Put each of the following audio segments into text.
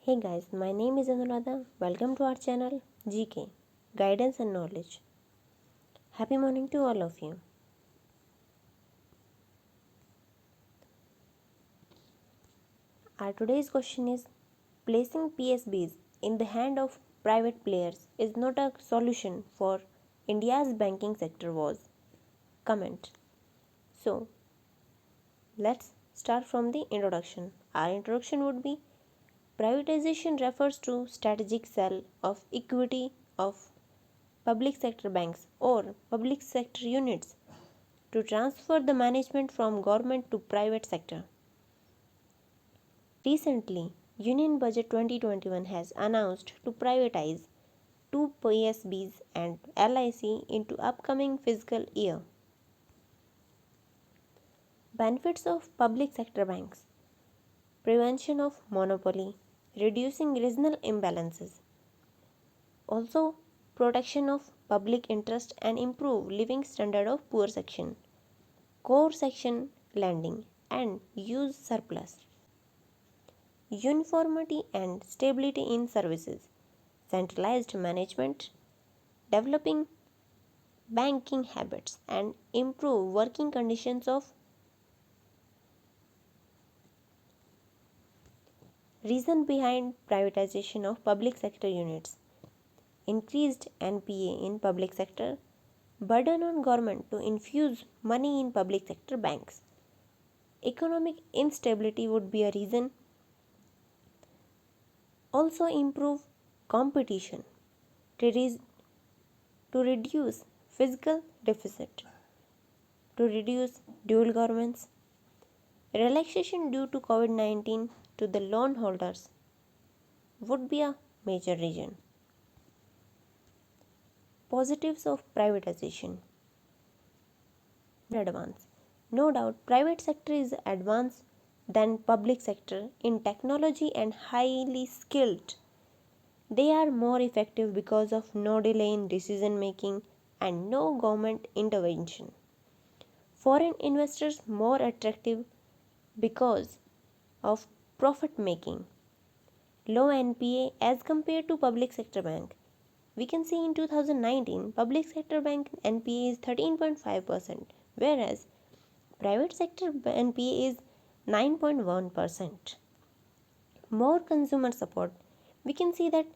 Hey guys, my name is Anuradha. Welcome to our channel GK Guidance and Knowledge. Happy morning to all of you. Our today's question is placing PSBs in the hand of private players is not a solution for India's banking sector was. Comment. So, let's start from the introduction. Our introduction would be privatization refers to strategic sale of equity of public sector banks or public sector units to transfer the management from government to private sector. Recently, Union Budget 2021 has announced to privatize two PSBs and LIC into upcoming fiscal year. Benefits of public sector banks: prevention of monopoly, reducing regional imbalances, also protection of public interest and improve living standard of poor section, core section lending and use surplus, uniformity and stability in services, centralized management, developing banking habits, and improve working conditions of reason behind privatization of public sector units. Increased NPA in public sector, burden on government to infuse money in public sector banks. Economic instability would be a reason. Also improve competition to, to reduce fiscal deficit, to reduce dual governments, relaxation due to COVID 19 to the loan holders would be a major reason. Positives of privatization: advance. No doubt, private sector is advanced than public sector in technology and highly skilled. They are more effective because of no delay in decision making and no government intervention. Foreign investors more attractive because of profit making. Low NPA as compared to public sector bank. We can see in 2019 public sector bank NPA is 13.5%, whereas private sector NPA is 9.1%. More consumer support. We can see that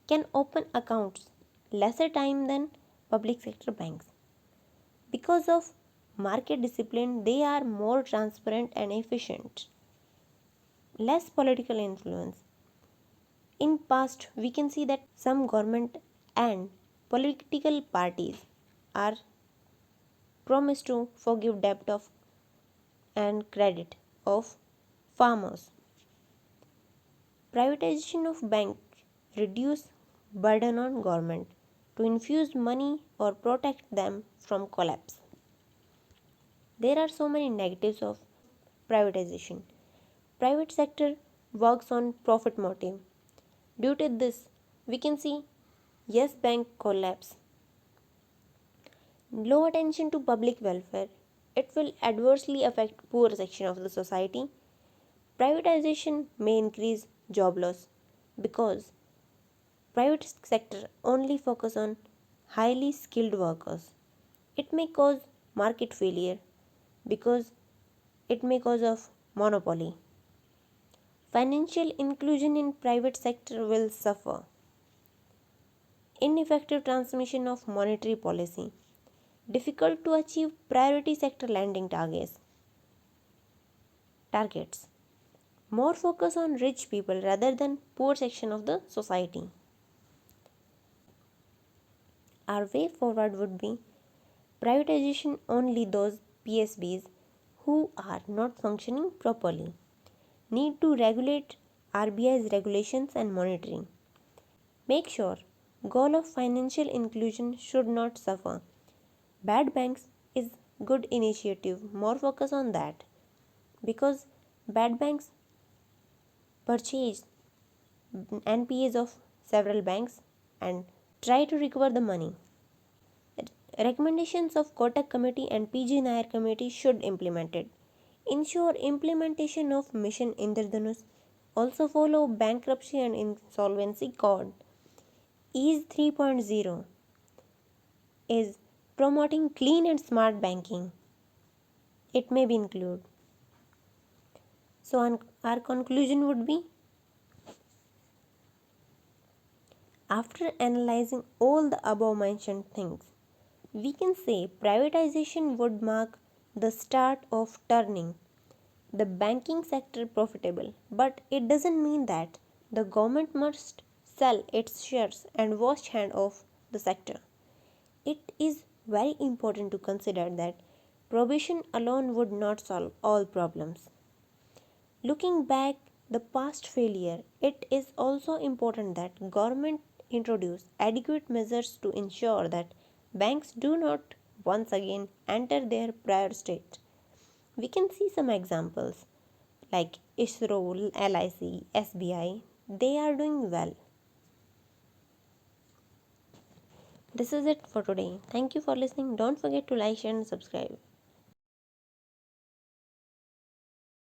can open accounts lesser time than public sector banks. Because of market discipline, they are more transparent and efficient. Less political influence. In past, we can see that some government and political parties are promised to forgive debt of and credit of farmers. Privatization of bank reduce burden on government to infuse money or protect them from collapse. There are so many negatives of privatization. Private sector works on profit motive. Due to this, we can see Yes Bank collapse. Low attention to public welfare. It will adversely affect poor section of the society. Privatization may increase job loss because private sector only focus on highly skilled workers. It may cause market failure because it may cause of monopoly. Financial inclusion in private sector will suffer. Ineffective transmission of monetary policy. Difficult to achieve priority sector lending targets. More focus on rich people rather than poor section of the society. Our way forward would be privatization only those PSBs who are not functioning properly. Need to regulate RBI's regulations and monitoring. Make sure goal of financial inclusion should not suffer. Bad banks is good initiative. More focus on that because bad banks purchase NPAs of several banks and try to recover the money. Recommendations of Kotak Committee and PG Nair Committee should implemented. Ensure implementation of Mission Indradhanush Also follow bankruptcy and insolvency code. Ease 3.0 is promoting clean and smart banking. It may be included. So our conclusion would be, after analyzing all the above mentioned things, we can say privatization would mark the start of turning the banking sector profitable, but it doesn't mean that the government must sell its shares and wash hand of the sector. It is very important to consider that prohibition alone would not solve all problems. Looking back the past failure, it is also important that government introduce adequate measures to ensure that banks do not once again enter their prior state. We can see some examples like ISRO, LIC, SBI. They are doing well. This is it for today. Thank you for listening. Don't forget to like, share, and subscribe.